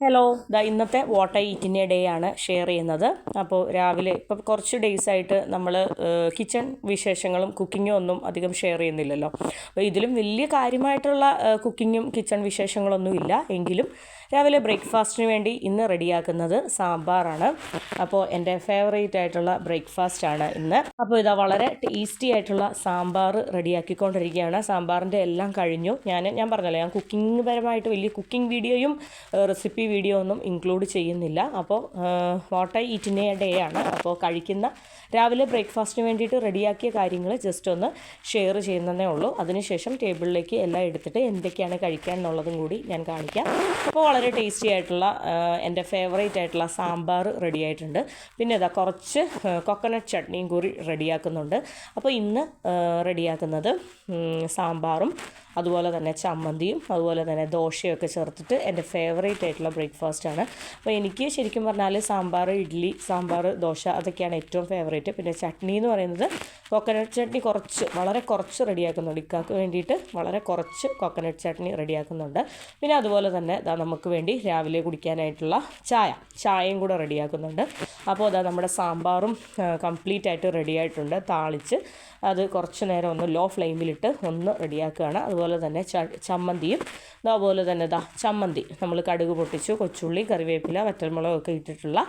Hello, ഇന്നത്തെ what I ഈറ്റിൻ്റെ day ആണ് share ചെയ്യുന്നത്. അപ്പോൾ രാവിലെ ഇപ്പം കുറച്ച് ഡേയ്സായിട്ട് നമ്മൾ കിച്ചൺ വിശേഷങ്ങളും കുക്കിങ്ങും ഒന്നും അധികം ഷെയർ ചെയ്യുന്നില്ലല്ലോ. അപ്പോൾ ഇതിലും വലിയ കാര്യമായിട്ടുള്ള കുക്കിങ്ങും കിച്ചൺ വിശേഷങ്ങളൊന്നും ഇല്ല. എങ്കിലും രാവിലെ ബ്രേക്ക്ഫാസ്റ്റിന് വേണ്ടി ഇന്ന് റെഡിയാക്കുന്നത് സാമ്പാറാണ്. അപ്പോൾ എൻ്റെ ഫേവറേറ്റ് ആയിട്ടുള്ള ബ്രേക്ക്ഫാസ്റ്റാണ് ഇന്ന്. അപ്പോൾ ഇതാ വളരെ ടേസ്റ്റി ആയിട്ടുള്ള സാമ്പാർ റെഡിയാക്കിക്കൊണ്ടിരിക്കുകയാണ്. സാമ്പാറിൻ്റെ എല്ലാം കഴിഞ്ഞു. ഞാൻ പറഞ്ഞല്ലോ, ഞാൻ കുക്കിംഗ് പരമായിട്ട് വലിയ കുക്കിംഗ് വീഡിയോയും റെസിപ്പി വീഡിയോ ഒന്നും ഇൻക്ലൂഡ് ചെയ്യുന്നില്ല. അപ്പോൾ വാട്ട് ഐ ഈറ്റിൻ്റെ ഡേ ആണ്. അപ്പോൾ കഴിക്കുന്ന രാവിലെ ബ്രേക്ക്ഫാസ്റ്റിന് വേണ്ടിയിട്ട് റെഡിയാക്കിയ കാര്യങ്ങൾ ജസ്റ്റ് ഒന്ന് ഷെയർ ചെയ്യുന്നതേ ഉള്ളൂ. അതിനുശേഷം ടേബിളിലേക്ക് എല്ലാം എടുത്തിട്ട് എന്തൊക്കെയാണ് കഴിക്കാൻ എന്നുള്ളതും കൂടി ഞാൻ കാണിക്കാം. അപ്പോൾ വളരെ ടേസ്റ്റി ആയിട്ടുള്ള എൻ്റെ ഫേവറേറ്റ് ആയിട്ടുള്ള സാമ്പാർ റെഡി ആയിട്ടുണ്ട്. പിന്നെ ഇതാ കുറച്ച് കൊക്കനട്ട് ചട്നിയും കൂടി റെഡിയാക്കുന്നുണ്ട്. അപ്പോൾ ഇന്ന് റെഡിയാക്കുന്നത് സാമ്പാറും അതുപോലെ തന്നെ ചമ്മന്തിയും അതുപോലെ തന്നെ ദോശയൊക്കെ ചേർത്തിട്ട് എൻ്റെ ഫേവറേറ്റ് ആയിട്ടുള്ള ബ്രേക്ക്ഫാസ്റ്റാണ്. അപ്പോൾ എനിക്ക് ശരിക്കും പറഞ്ഞാൽ സാമ്പാർ, ഇഡ്ഡലി, സാമ്പാർ, ദോശ അതൊക്കെയാണ് ഏറ്റവും ഫേവറേറ്റ്. പിന്നെ ചട്നി എന്ന് പറയുന്നത് കോക്കനട്ട് ചട്നി വളരെ കുറച്ച് റെഡിയാക്കുന്നുണ്ട്. ഇക്കാക്ക് വേണ്ടിയിട്ട് വളരെ കുറച്ച് കോക്കനട്ട് ചട്നി റെഡിയാക്കുന്നുണ്ട്. പിന്നെ അതുപോലെ തന്നെ നമുക്ക് വേണ്ടി രാവിലെ കുടിക്കാനായിട്ടുള്ള ചായയും കൂടെ റെഡിയാക്കുന്നുണ്ട്. അപ്പോൾ നമ്മുടെ സാമ്പാറും കംപ്ലീറ്റ് ആയിട്ട് റെഡി ആയിട്ടുണ്ട്. താളിച്ച് അത് കുറച്ച് നേരം ഒന്ന് ലോ ഫ്ലെയിമിലിട്ട് ഒന്ന് റെഡിയാക്കുകയാണ്. അതുപോലെ തന്നെ ചമ്മന്തിയും അതുപോലെ തന്നെ ചമ്മന്തി നമ്മൾ കടുക് പൊട്ടിച്ചു, കൊച്ചുള്ളി, കറിവേപ്പില, വറ്റൽമുളകൊക്കെ ഇട്ടിട്ടുള്ള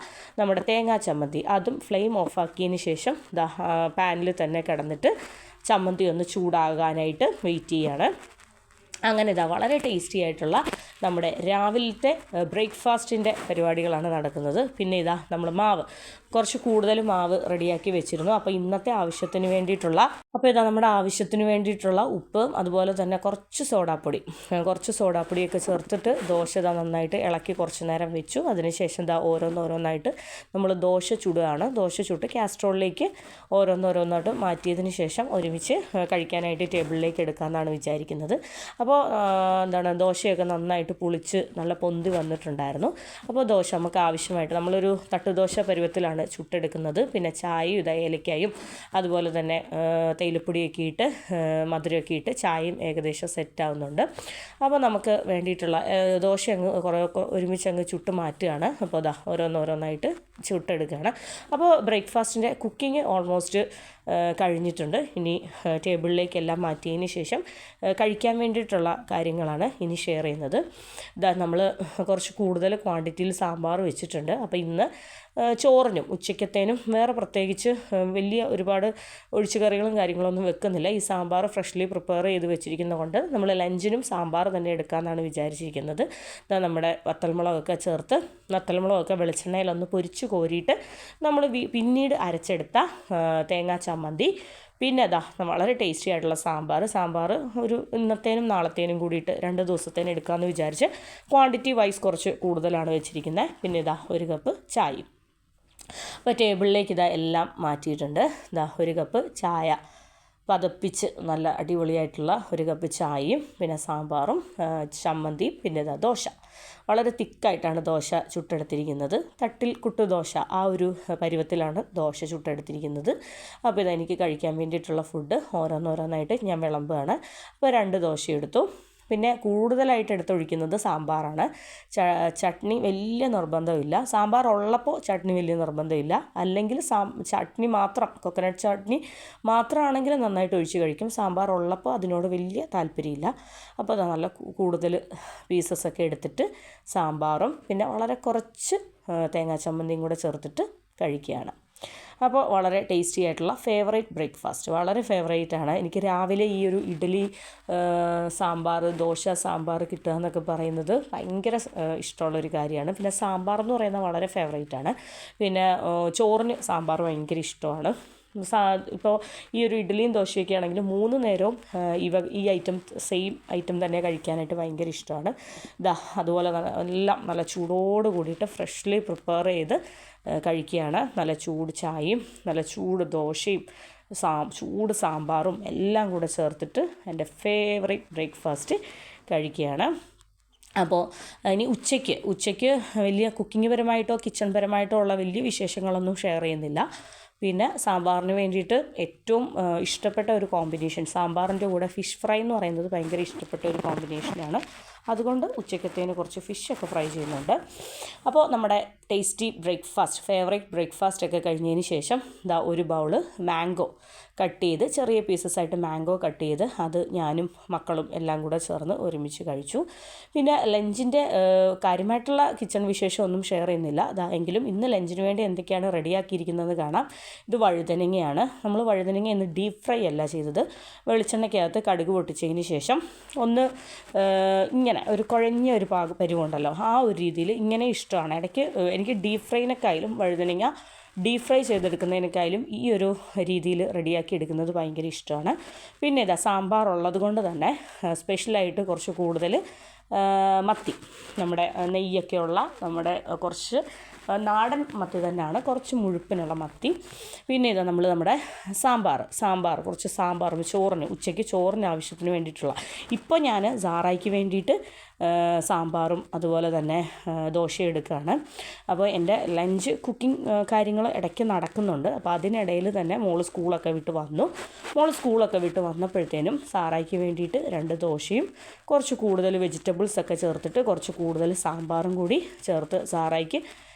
നമ്മുടെ തേങ്ങാ ചമ്മന്തി, അതും ഫ്ലെയിം ഓഫാക്കിയതിന് ശേഷം പാനിൽ തന്നെ കിടന്നിട്ട് ചമ്മന്തി ഒന്ന് ചൂടാകാനായിട്ട് വെയിറ്റ് ചെയ്യാണ്. അങ്ങനെ വളരെ ടേസ്റ്റി ആയിട്ടുള്ള നമ്മുടെ രാവിലത്തെ ബ്രേക്ക്ഫാസ്റ്റിൻ്റെ പരിപാടികളാണ് നടക്കുന്നത്. പിന്നെ നമ്മൾ കുറച്ച് കൂടുതൽ മാവ് റെഡിയാക്കി വെച്ചിരുന്നു. അപ്പോൾ ഇന്നത്തെ ആവശ്യത്തിന് വേണ്ടിയിട്ടുള്ള നമ്മുടെ ആവശ്യത്തിന് വേണ്ടിയിട്ടുള്ള ഉപ്പ്, അതുപോലെ തന്നെ കുറച്ച് സോഡാപ്പൊടിയൊക്കെ ചേർത്തിട്ട് ദോശ നന്നായിട്ട് ഇളക്കി കുറച്ച് നേരം വെച്ചു. അതിനുശേഷം ഓരോന്നോരോന്നായിട്ട് നമ്മൾ ദോശ ചുടുകയാണ്. ദോശ ചുട്ട് കാസ്ട്രോളിലേക്ക് ഓരോന്നോരോന്നായിട്ട് മാറ്റിയതിന് ശേഷം ഒരുമിച്ച് കഴിക്കാനായിട്ട് ടേബിളിലേക്ക് എടുക്കാമെന്നാണ് വിചാരിക്കുന്നത്. അപ്പോൾ ദോശയൊക്കെ നന്നായിട്ട് പുളിച്ച് നല്ല പൊന്തി വന്നിട്ടുണ്ടായിരുന്നു. അപ്പോൾ ദോശ നമുക്ക് ആവശ്യമായിട്ട് നമ്മളൊരു തട്ടുദോശ പരുവത്തിലാണ് ചുട്ടെടുക്കുന്നത്. പിന്നെ ചായയും ഏലക്കായും അതുപോലെ തന്നെ തേയിലപ്പൊടിയൊക്കെ ഇട്ട് മധുരമൊക്കെ ഇട്ട് ചായയും ഏകദേശം സെറ്റാവുന്നുണ്ട്. അപ്പോൾ നമുക്ക് വേണ്ടിയിട്ടുള്ള ദോശ കുറേ ഒരുമിച്ച് ചുട്ട് മാറ്റുകയാണ്. അപ്പോൾ ഓരോന്നോരോന്നായിട്ട് ചുട്ടെടുക്കുകയാണ്. അപ്പോൾ ബ്രേക്ക്ഫാസ്റ്റിൻ്റെ കുക്കിംഗ് ഓൾമോസ്റ്റ് കഴിഞ്ഞിട്ടുണ്ട്. ഇനി ടേബിളിലേക്കെല്ലാം മാറ്റിയതിന് ശേഷം കഴിക്കാൻ വേണ്ടിയിട്ടുള്ള കാര്യങ്ങളാണ് ഇനി ഷെയർ ചെയ്യുന്നത്. നമ്മൾ കുറച്ച് കൂടുതൽ ക്വാണ്ടിറ്റിയിൽ സാമ്പാർ വെച്ചിട്ടുണ്ട്. അപ്പോൾ ഇന്ന് ചോറിനും ഉച്ചക്കത്തേനും വേറെ പ്രത്യേകിച്ച് വലിയ ഒരുപാട് ഒഴിച്ചുകറികളും കാര്യങ്ങളൊന്നും വെക്കുന്നില്ല. ഈ സാമ്പാർ ഫ്രഷ്ലി പ്രിപ്പയർ ചെയ്ത് വെച്ചിരിക്കുന്നത് കൊണ്ട് നമ്മൾ ലഞ്ചിനും സാമ്പാർ തന്നെ എടുക്കാമെന്നാണ് വിചാരിച്ചിരിക്കുന്നത്. നമ്മുടെ വത്തൽമുളകൊക്കെ ചേർത്ത് വത്തൽമുളകൊക്കെ വെളിച്ചെണ്ണയിലൊന്ന് പൊരിച്ച് കോരിയിട്ട് നമ്മൾ പിന്നീട് അരച്ചെടുത്ത തേങ്ങാ ചമ്മന്തി, പിന്നെ വളരെ ടേസ്റ്റി ആയിട്ടുള്ള സാമ്പാർ ഒരു ഇന്നത്തേനും നാളത്തേനും കൂടിയിട്ട് 2 ദിവസത്തേനും എടുക്കാമെന്ന് വിചാരിച്ച് ക്വാണ്ടിറ്റി വൈസ് കുറച്ച് കൂടുതലാണ് വെച്ചിരിക്കുന്നത്. പിന്നെ 1 കപ്പ് ചായയും. അപ്പോൾ ടേബിളിലേക്ക് എല്ലാം മാറ്റിയിട്ടുണ്ട്. 1 കപ്പ് ചായ പതപ്പിച്ച് നല്ല അടിപൊളിയായിട്ടുള്ള 1 കപ്പ് ചായയും പിന്നെ സാമ്പാറും ചമ്മന്തിയും പിന്നെ ദോശ. വളരെ തിക്കായിട്ടാണ് ദോശ ചുട്ടെടുത്തിരിക്കുന്നത്. തട്ടിൽ കുട്ടു ദോശ ആ ഒരു പരുവത്തിലാണ് ദോശ ചുട്ടെടുത്തിരിക്കുന്നത്. അപ്പോൾ എനിക്ക് കഴിക്കാൻ വേണ്ടിയിട്ടുള്ള ഫുഡ് ഓരോന്നോരോന്നായിട്ട് ഞാൻ വിളമ്പുകയാണ്. അപ്പോൾ 2 ദോശ എടുത്തു. പിന്നെ കൂടുതലായിട്ട് എടുത്തൊഴിക്കുന്നത് സാമ്പാറാണ്. ചട്നി വലിയ നിർബന്ധമില്ല. സാമ്പാർ ഉള്ളപ്പോൾ ചട്നി വലിയ നിർബന്ധമില്ല. അല്ലെങ്കിൽ ചട്നി മാത്രം, കൊക്കനട്ട് ചട്നി മാത്രമാണെങ്കിൽ നന്നായിട്ട് ഒഴിച്ച് കഴിക്കും. സാമ്പാർ ഉള്ളപ്പോൾ അതിനോട് വലിയ താല്പര്യമില്ല. അപ്പോൾ നല്ല കൂടുതൽ പീസസൊക്കെ എടുത്തിട്ട് സാമ്പാറും പിന്നെ വളരെ കുറച്ച് തേങ്ങാ ചമ്മന്തിയും കൂടെ ചേർത്തിട്ട് കഴിക്കുകയാണ്. അപ്പോൾ വളരെ ടേസ്റ്റി ആയിട്ടുള്ള ബ്രേക്ക്ഫാസ്റ്റ്, വളരെ ഫേവറേറ്റാണ് എനിക്ക്. രാവിലെ ഈ ഒരു ഇഡ്ഡലി സാമ്പാർ, ദോശ സാമ്പാർ കിട്ടുക എന്നൊക്കെ പറയുന്നത് ഭയങ്കര ഇഷ്ടമുള്ളൊരു കാര്യമാണ്. പിന്നെ സാമ്പാർ എന്ന് പറയുന്നത് വളരെ ഫേവറേറ്റാണ്. പിന്നെ ചോറിന് സാമ്പാർ ഭയങ്കര ഇഷ്ടമാണ്. ഇപ്പോൾ ഈ ഒരു ഇഡ്ഡലിയും ദോശയൊക്കെ ആണെങ്കിൽ 3 നേരവും ഈ സെയിം ഐറ്റം തന്നെ കഴിക്കാനായിട്ട് ഭയങ്കര ഇഷ്ടമാണ്. അതുപോലെ എല്ലാം നല്ല ചൂടോട് കൂടിയിട്ട് ഫ്രഷ്ലി പ്രിപ്പയർ ചെയ്ത് കഴിക്കുകയാണ്. നല്ല ചൂട് ചായയും നല്ല ചൂട് ദോശയും ചൂട് സാമ്പാറും എല്ലാം കൂടെ ചേർത്തിട്ട് എൻ്റെ ഫേവറേറ്റ് ബ്രേക്ക്ഫാസ്റ്റ് കഴിക്കുകയാണ്. അപ്പോൾ ഇനി ഉച്ചയ്ക്ക് വലിയ കുക്കിംഗ് പരമായിട്ടോ കിച്ചൺ പരമായിട്ടോ ഉള്ള വലിയ വിശേഷങ്ങളൊന്നും ഷെയർ ചെയ്യുന്നില്ല. പിന്നെ സാമ്പാറിന് വേണ്ടിയിട്ട് ഏറ്റവും ഇഷ്ടപ്പെട്ട ഒരു കോമ്പിനേഷൻ, സാമ്പാറിൻ്റെ കൂടെ ഫിഷ് ഫ്രൈ എന്ന് പറയുന്നത് ഭയങ്കര ഇഷ്ടപ്പെട്ട ഒരു കോമ്പിനേഷനാണ്. അതുകൊണ്ട് ഉച്ചക്കത്തേന് കുറച്ച് ഫിഷൊക്കെ ഫ്രൈ ചെയ്യുന്നുണ്ട്. അപ്പോൾ നമ്മുടെ ടേസ്റ്റി ഫേവറേറ്റ് ബ്രേക്ക്ഫാസ്റ്റ് ഒക്കെ കഴിഞ്ഞതിന് ശേഷം ഒരു ബൗള് മാംഗോ കട്ട് ചെയ്ത് ചെറിയ പീസസായിട്ട് മാംഗോ കട്ട് ചെയ്ത് അത് ഞാനും മക്കളും എല്ലാം കൂടെ ചേർന്ന് ഒരുമിച്ച് കഴിച്ചു. പിന്നെ ലഞ്ചിൻ്റെ കാര്യമായിട്ടുള്ള കിച്ചൺ വിശേഷമൊന്നും ഷെയർ ചെയ്യുന്നില്ല. എങ്കിലും ഇന്ന് ലഞ്ചിന് വേണ്ടി എന്തൊക്കെയാണ് റെഡിയാക്കിയിരിക്കുന്നതെന്ന് കാണാം. ഇത് വഴുതനങ്ങയാണ്. നമ്മൾ വഴുതനങ്ങ ഇന്ന് ഡീപ്പ് ഫ്രൈ അല്ല ചെയ്തത്. വെളിച്ചെണ്ണയ്ക്കകത്ത് കടുക് പൊട്ടിച്ചതിന് ശേഷം ഒന്ന് ഇങ്ങനെ ഒരു കുഴഞ്ഞ ഒരു പരുവുണ്ടല്ലോ, ആ ഒരു രീതിയിൽ ഇങ്ങനെ ഇഷ്ടമാണ്. ഇടയ്ക്ക് എനിക്ക് ഡീപ്പ് ഫ്രൈനൊക്കെയായാലും വഴുതനങ്ങ ഡീപ്പ് ഫ്രൈ ചെയ്തെടുക്കുന്നതിനേക്കാളും ഈ ഒരു രീതിയിൽ റെഡിയാക്കി എടുക്കുന്നത് ഭയങ്കര ഇഷ്ടമാണ്. പിന്നെ സാമ്പാർ ഉള്ളത് കൊണ്ട് തന്നെ സ്പെഷ്യലായിട്ട് കുറച്ച് കൂടുതൽ മത്തി, നമ്മുടെ നെയ്യൊക്കെയുള്ള നമ്മുടെ കുറച്ച് നാടൻ മത്തി തന്നെയാണ്, കുറച്ച് മുഴുപ്പിനുള്ള മത്തി. പിന്നെ നമ്മുടെ സാമ്പാർ കുറച്ച് ഉച്ചയ്ക്ക് ചോറിന് ആവശ്യത്തിന് വേണ്ടിയിട്ടുള്ള. ഇപ്പോൾ ഞാൻ സാറായിക്ക് വേണ്ടിയിട്ട് സാമ്പാറും അതുപോലെ തന്നെ ദോശ എടുക്കുകയാണ്. അപ്പോൾ എൻ്റെ ലഞ്ച് കുക്കിംഗ് കാര്യങ്ങൾ ഇടയ്ക്ക് നടക്കുന്നുണ്ട്. അപ്പോൾ അതിനിടയിൽ തന്നെ മോള് സ്കൂളൊക്കെ വിട്ട് വന്നപ്പോഴത്തേനും സാറായിക്ക് വേണ്ടിയിട്ട് 2 ദോശയും കുറച്ച് കൂടുതൽ വെജിറ്റബിൾസൊക്കെ ചേർത്തിട്ട് കുറച്ച് കൂടുതൽ സാമ്പാറും കൂടി ചേർത്ത് സാറായിക്ക്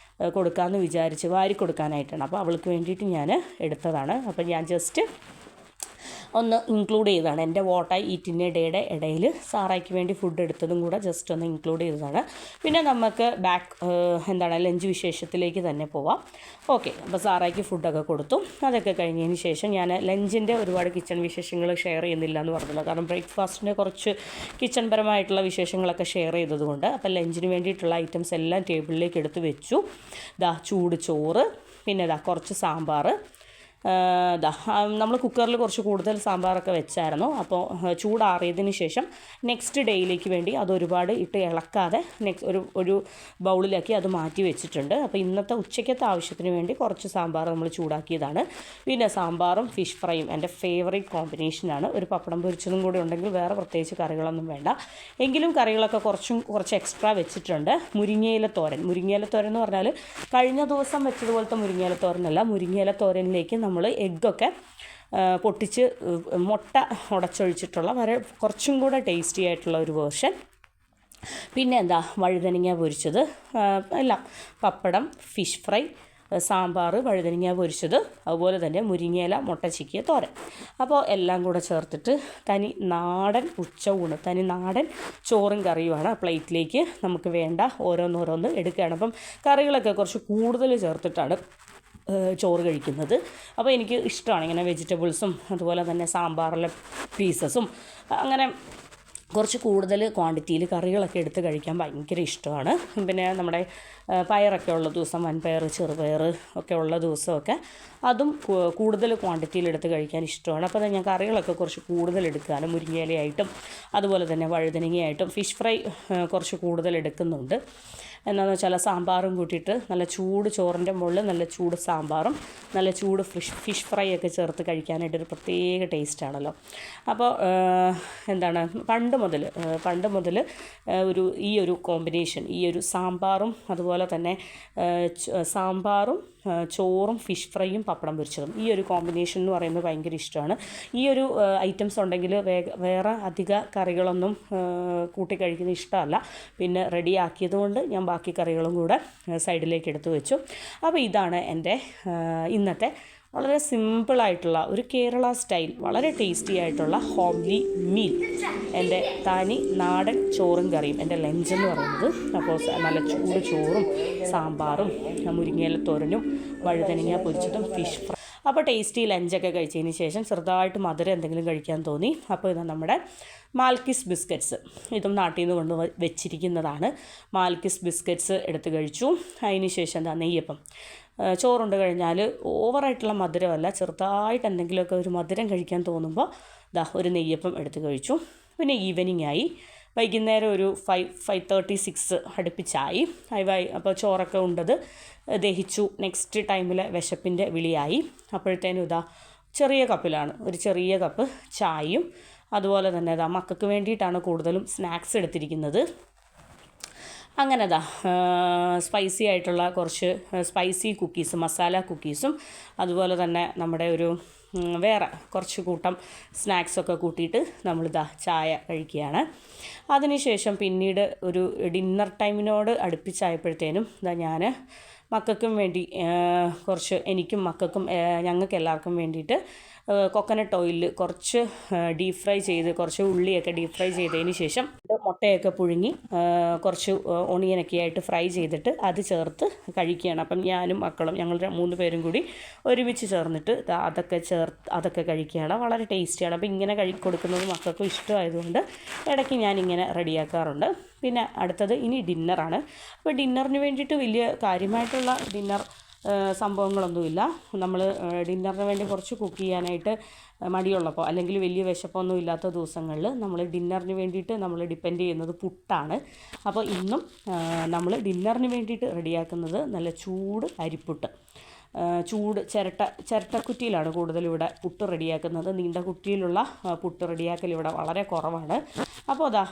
കൊടുക്കാമെന്ന് വിചാരിച്ച് വാരി കൊടുക്കാനായിട്ടാണ്. അപ്പോൾ അവൾക്ക് വേണ്ടിയിട്ട് ഞാൻ എടുത്തതാണ്. അപ്പോൾ ഞാൻ ജസ്റ്റ് ഒന്ന് ഇൻക്ലൂഡ് ചെയ്തതാണ്. എൻ്റെ what I eat in A ഡേയുടെ ഇടയിൽ സാറായിക്ക് വേണ്ടി ഫുഡ് എടുത്തതും കൂടെ ജസ്റ്റ് ഒന്ന് ഇൻക്ലൂഡ് ചെയ്തതാണ്. പിന്നെ നമുക്ക് ലഞ്ച് വിശേഷത്തിലേക്ക് തന്നെ പോവാം. ഓക്കെ, അപ്പോൾ സാറായിക്ക് ഫുഡൊക്കെ കൊടുത്തു. അതൊക്കെ കഴിഞ്ഞതിന് ശേഷം ഞാൻ ലഞ്ചിൻ്റെ ഒരുപാട് കിച്ചൺ വിശേഷങ്ങൾ ഷെയർ ചെയ്യുന്നില്ല എന്ന് പറഞ്ഞല്ലോ, കാരണം ബ്രേക്ക്ഫാസ്റ്റിൻ്റെ കുറച്ച് കിച്ചൺ പരമായിട്ടുള്ള വിശേഷങ്ങളൊക്കെ ഷെയർ ചെയ്തതുകൊണ്ട്. അപ്പോൾ ലഞ്ചിന് വേണ്ടിയിട്ടുള്ള ഐറ്റംസ് എല്ലാം ടേബിളിലേക്ക് എടുത്ത് വെച്ചു. ചൂട് ചോറ്, പിന്നെ കുറച്ച് സാമ്പാർ. നമ്മൾ കുക്കറിൽ കുറച്ച് കൂടുതൽ സാമ്പാറൊക്കെ വെച്ചായിരുന്നു. അപ്പോൾ ചൂടാറിയതിന് ശേഷം നെക്സ്റ്റ് ഡേയിലേക്ക് വേണ്ടി അതൊരുപാട് ഇട്ട് ഇളക്കാതെ ഒരു ബൗളിലാക്കി അത് മാറ്റി വെച്ചിട്ടുണ്ട്. അപ്പോൾ ഇന്നത്തെ ഉച്ചയ്ക്കത്തെ ആവശ്യത്തിന് വേണ്ടി കുറച്ച് സാമ്പാർ നമ്മൾ ചൂടാക്കിയതാണ്. പിന്നെ സാമ്പാറും ഫിഷ് ഫ്രൈയും എൻ്റെ ഫേവറേറ്റ് കോമ്പിനേഷനാണ്. ഒരു പപ്പടം പൊരിച്ചതും കൂടി ഉണ്ടെങ്കിൽ വേറെ പ്രത്യേകിച്ച് കറികളൊന്നും വേണ്ട. എങ്കിലും കറികളൊക്കെ കുറച്ച് എക്സ്ട്രാ വെച്ചിട്ടുണ്ട്. മുരിങ്ങയില തോരൻ എന്ന് പറഞ്ഞാൽ കഴിഞ്ഞ ദിവസം വെച്ചതുപോലത്തെ മുരിങ്ങയില തോരനല്ല. മുരിങ്ങയില തോരനിലേക്ക് നമ്മൾ എഗ്ഗൊക്കെ പൊട്ടിച്ച് മുട്ട ഉടച്ചൊഴിച്ചിട്ടുള്ള കുറച്ചും കൂടെ ടേസ്റ്റി ആയിട്ടുള്ള ഒരു വേർഷൻ. പിന്നെ വഴുതനങ്ങ പൊരിച്ചത്, എല്ലാം പപ്പടം, ഫിഷ് ഫ്രൈ, സാമ്പാർ, വഴുതനങ്ങ പൊരിച്ചത്, അതുപോലെ തന്നെ മുരിങ്ങയില മുട്ട ചിക്കിയ തോരൻ. അപ്പോൾ എല്ലാം കൂടെ ചേർത്തിട്ട് തനി നാടൻ ചോറും കറിയുമാണ് പ്ലേറ്റിലേക്ക് നമുക്ക് വേണ്ട ഓരോന്നോരോന്ന് എടുക്കുകയാണ്. അപ്പം കറികളൊക്കെ കുറച്ച് കൂടുതൽ ചേർത്തിട്ടാണ് ചോറ് കഴിക്കുന്നത്. അപ്പോൾ എനിക്ക് ഇഷ്ടമാണ് ഇങ്ങനെ വെജിറ്റബിൾസും അതുപോലെ തന്നെ സാമ്പാറിലെ പീസസും അങ്ങനെ കുറച്ച് കൂടുതൽ ക്വാണ്ടിറ്റിയിൽ കറികളൊക്കെ എടുത്ത് കഴിക്കാൻ ഭയങ്കര ഇഷ്ടമാണ്. പിന്നെ നമ്മുടെ പയറൊക്കെ ഉള്ള ദിവസം, വൻപയർ, ചെറുപയർ ഒക്കെ ഉള്ള ദിവസമൊക്കെ അതും കൂടുതൽ ക്വാണ്ടിറ്റിയിൽ എടുത്ത് കഴിക്കാൻ ഇഷ്ടമാണ്. അപ്പോൾ ഞാൻ കറികളൊക്കെ കുറച്ച് കൂടുതൽ എടുക്കുകയാണ്. മുരിങ്ങയിലയായിട്ടും അതുപോലെ തന്നെ വഴുതനങ്ങയായിട്ടും ഫിഷ് ഫ്രൈ കുറച്ച് കൂടുതൽ എടുക്കുന്നുണ്ട്. എന്താണെന്ന് വെച്ചാൽ സാമ്പാറും കൂട്ടിയിട്ട് നല്ല ചൂട് ചോറിൻ്റെ മുകളിൽ നല്ല ചൂട് സാമ്പാറും നല്ല ചൂട് ഫിഷ് ഫ്രൈ ഒക്കെ ചേർത്ത് കഴിക്കാനായിട്ടൊരു പ്രത്യേക ടേസ്റ്റാണല്ലോ. അപ്പോൾ പണ്ട് മുതൽ ഈ ഒരു കോമ്പിനേഷൻ, ഈ ഒരു സാമ്പാറും അതുപോലെ തന്നെ ചോറും ഫിഷ് ഫ്രൈയും പപ്പടം പൊരിച്ചതും, ഈ ഒരു കോമ്പിനേഷൻ എന്ന് പറയുന്നത് ഭയങ്കര ഇഷ്ടമാണ്. ഈ ഒരു ഐറ്റംസ് ഉണ്ടെങ്കിൽ വേറെ അധിക കറികളൊന്നും കൂട്ടി കഴിക്കുന്നത് ഇഷ്ടമല്ല. പിന്നെ റെഡിയാക്കിയത് കൊണ്ട് ഞാൻ ബാക്കി കറികളും കൂടെ സൈഡിലേക്ക് എടുത്തു വെച്ചു. അപ്പോൾ ഇതാണ് എൻ്റെ ഇന്നത്തെ വളരെ സിമ്പിളായിട്ടുള്ള ഒരു കേരള സ്റ്റൈൽ വളരെ ടേസ്റ്റി ആയിട്ടുള്ള ഹോംലി മീൽ, എൻ്റെ തനി നാടൻ ചോറും കറിയും എൻ്റെ ലഞ്ചെന്ന് പറയുന്നത്. അപ്പോൾ നല്ല ചൂട് ചോറും സാമ്പാറും മുരിങ്ങയില തോരനും വഴുതനങ്ങ പൊരിച്ചതും ഫിഷ് ഫ്രൈ. അപ്പോൾ ടേസ്റ്റി ലഞ്ചൊക്കെ കഴിച്ചതിന് ശേഷം ചെറുതായിട്ട് മധുരം എന്തെങ്കിലും കഴിക്കാൻ തോന്നി. അപ്പോൾ ഇത് നമ്മുടെ മാൽക്കിസ് ബിസ്ക്കറ്റ്സ്, ഇതും നാട്ടിൽ നിന്ന് കൊണ്ട് വെച്ചിരിക്കുന്നതാണ്. മാൽക്കിസ് ബിസ്ക്കറ്റ്സ് എടുത്ത് കഴിച്ചു. അതിന് ശേഷം നെയ്യപ്പം. ചോറുണ്ട് കഴിഞ്ഞാൽ ഓവറായിട്ടുള്ള മധുരമല്ല, ചെറുതായിട്ട് എന്തെങ്കിലുമൊക്കെ ഒരു മധുരം കഴിക്കാൻ തോന്നുമ്പോൾ ഒരു നെയ്യപ്പം എടുത്ത് കഴിച്ചു. പിന്നെ ഈവനിങ് ആയി, വൈകുന്നേരം ഒരു 5:36 അടുപ്പിച്ചായി. അപ്പോൾ ചോറൊക്കെ ഉണ്ടത് ദഹിച്ചു. നെക്സ്റ്റ് ടൈമിൽ വിശപ്പിൻ്റെ വിളിയായി. അപ്പോഴത്തേനും ചെറിയ കപ്പിലാണ് ഒരു ചെറിയ കപ്പ് ചായയും അതുപോലെ തന്നെ മക്കൾക്ക് വേണ്ടിയിട്ടാണ് കൂടുതലും സ്നാക്സ് എടുത്തിരിക്കുന്നത്. അങ്ങനെ സ്പൈസി ആയിട്ടുള്ള കുറച്ച് സ്പൈസി കുക്കീസ്, മസാല കുക്കീസും അതുപോലെ തന്നെ നമ്മുടെ ഒരു വേറെ കുറച്ച് കൂട്ടം സ്നാക്സൊക്കെ കൂട്ടിയിട്ട് നമ്മളിതാ ചായ കഴിക്കുകയാണ്. അതിനുശേഷം പിന്നീട് ഒരു ഡിന്നർ ടൈമിനോട് അടുപ്പിച്ചായപ്പോഴത്തേനും ഇതാ ഞാൻ മക്കൾക്കും വേണ്ടി കുറച്ച് എനിക്കും മക്കൾക്കും ഞങ്ങൾക്ക് എല്ലാവർക്കും വേണ്ടിയിട്ട് കൊക്കനട്ട് ഓയിലിൽ കുറച്ച് ഡീപ് ഫ്രൈ ചെയ്ത് കുറച്ച് ഉള്ളിയൊക്കെ ഡീപ് ഫ്രൈ ചെയ്തതിന് ശേഷം മുട്ടയൊക്കെ പുഴുങ്ങി കുറച്ച് ഓണിയനൊക്കെ ആയിട്ട് ഫ്രൈ ചെയ്തിട്ട് അത് ചേർത്ത് കഴിക്കുകയാണ്. അപ്പം ഞാനും മക്കളും ഞങ്ങൾ 3 പേരും കൂടി ഒരുമിച്ച് ചേർന്നിട്ട് അതൊക്കെ കഴിക്കുകയാണ്. വളരെ ടേസ്റ്റിയാണ്. അപ്പോൾ ഇങ്ങനെ കൊടുക്കുന്നത് മക്കൾക്കും ഇഷ്ടമായതുകൊണ്ട് ഇടയ്ക്ക് ഞാനിങ്ങനെ റെഡിയാക്കാറുണ്ട്. പിന്നെ അടുത്തത് ഇനി ഡിന്നറാണ്. അപ്പോൾ ഡിന്നറിന് വേണ്ടിയിട്ട് വലിയ കാര്യമായിട്ടുള്ള ഡിന്നർ സംഭവങ്ങളൊന്നുമില്ല. നമ്മൾ ഡിന്നറിന് വേണ്ടി കുറച്ച് കുക്ക് ചെയ്യാനായിട്ട് മടിയുള്ളപ്പോൾ അല്ലെങ്കിൽ വലിയ വിശപ്പൊന്നും ഇല്ലാത്ത ദിവസങ്ങളിൽ നമ്മൾ ഡിന്നറിന് വേണ്ടിയിട്ട് നമ്മൾ ഡിപ്പെൻഡ് ചെയ്യുന്നത് പുട്ടാണ്. അപ്പോൾ ഇന്നും നമ്മൾ ഡിന്നറിന് വേണ്ടിയിട്ട് റെഡിയാക്കുന്നത് നല്ല ചൂട് അരിപ്പുട്ട്. ചൂട് ചിരട്ടക്കുറ്റിയിലാണ് കൂടുതൽ ഇവിടെ പുട്ട് റെഡിയാക്കുന്നത്. നീണ്ട കുറ്റിയിലുള്ള പുട്ട് റെഡിയാക്കൽ ഇവിടെ വളരെ കുറവാണ്. അപ്പോൾ അതാ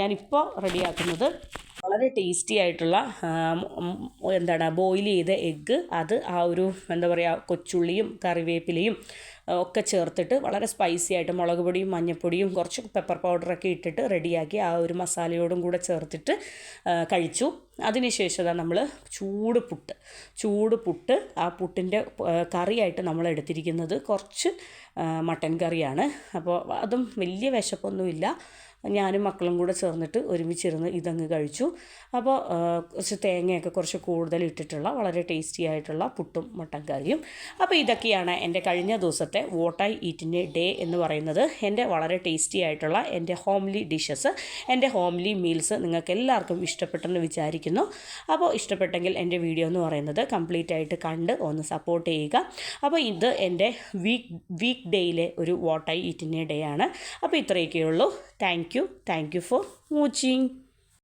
ഞാനിപ്പോൾ റെഡിയാക്കുന്നത് വളരെ ടേസ്റ്റി ആയിട്ടുള്ള ബോയിൽ ചെയ്ത എഗ്ഗ്, അത് ആ ഒരു കൊച്ചുള്ളിയും കറിവേപ്പിലയും ഒക്കെ ചേർത്തിട്ട് വളരെ സ്പൈസി ആയിട്ട് മുളക് പൊടിയും മഞ്ഞൾപ്പൊടിയും കുറച്ച് പെപ്പർ പൗഡറൊക്കെ ഇട്ടിട്ട് റെഡിയാക്കി ആ ഒരു മസാലയോടും കൂടെ ചേർത്തിട്ട് കഴിച്ചു. അതിനുശേഷം നമ്മൾ ചൂട് പുട്ട് ആ പുട്ടിൻ്റെ കറിയായിട്ട് നമ്മൾ എടുത്തിരിക്കുന്നത് കുറച്ച് മട്ടൻ കറിയാണ്. അപ്പോൾ അതും വലിയ വിശപ്പൊന്നുമില്ല. ഞാനും മക്കളും കൂടെ ചേർന്നിട്ട് ഒരുമിച്ചിരുന്ന് ഇതങ്ങ് കഴിച്ചു. അപ്പോൾ കുറച്ച് തേങ്ങയൊക്കെ കുറച്ച് കൂടുതൽ ഇട്ടിട്ടുള്ള വളരെ ടേസ്റ്റി ആയിട്ടുള്ള പുട്ടും മട്ടൻ കറിയും. അപ്പോൾ ഇതൊക്കെയാണ് എൻ്റെ കഴിഞ്ഞ ദിവസത്തെ what I eat in A day എന്ന് പറയുന്നത്. എൻ്റെ വളരെ ടേസ്റ്റി ആയിട്ടുള്ള എൻ്റെ ഹോംലി ഡിഷസ്, എൻ്റെ ഹോംലി മീൽസ് നിങ്ങൾക്ക് എല്ലാവർക്കും ഇഷ്ടപ്പെട്ടെന്ന് വിചാരിക്കുന്നു. അപ്പോൾ ഇഷ്ടപ്പെട്ടെങ്കിൽ എൻ്റെ വീഡിയോ എന്ന് പറയുന്നത് കംപ്ലീറ്റ് ആയിട്ട് കണ്ട് ഒന്ന് സപ്പോർട്ട് ചെയ്യുക. അപ്പോൾ ഇത് എൻ്റെ വീക്ക് ഡേയിലെ ഒരു what I eat in A day ആണ്. അപ്പോൾ ഇത്രയൊക്കെയുള്ളൂ. Thank you for watching.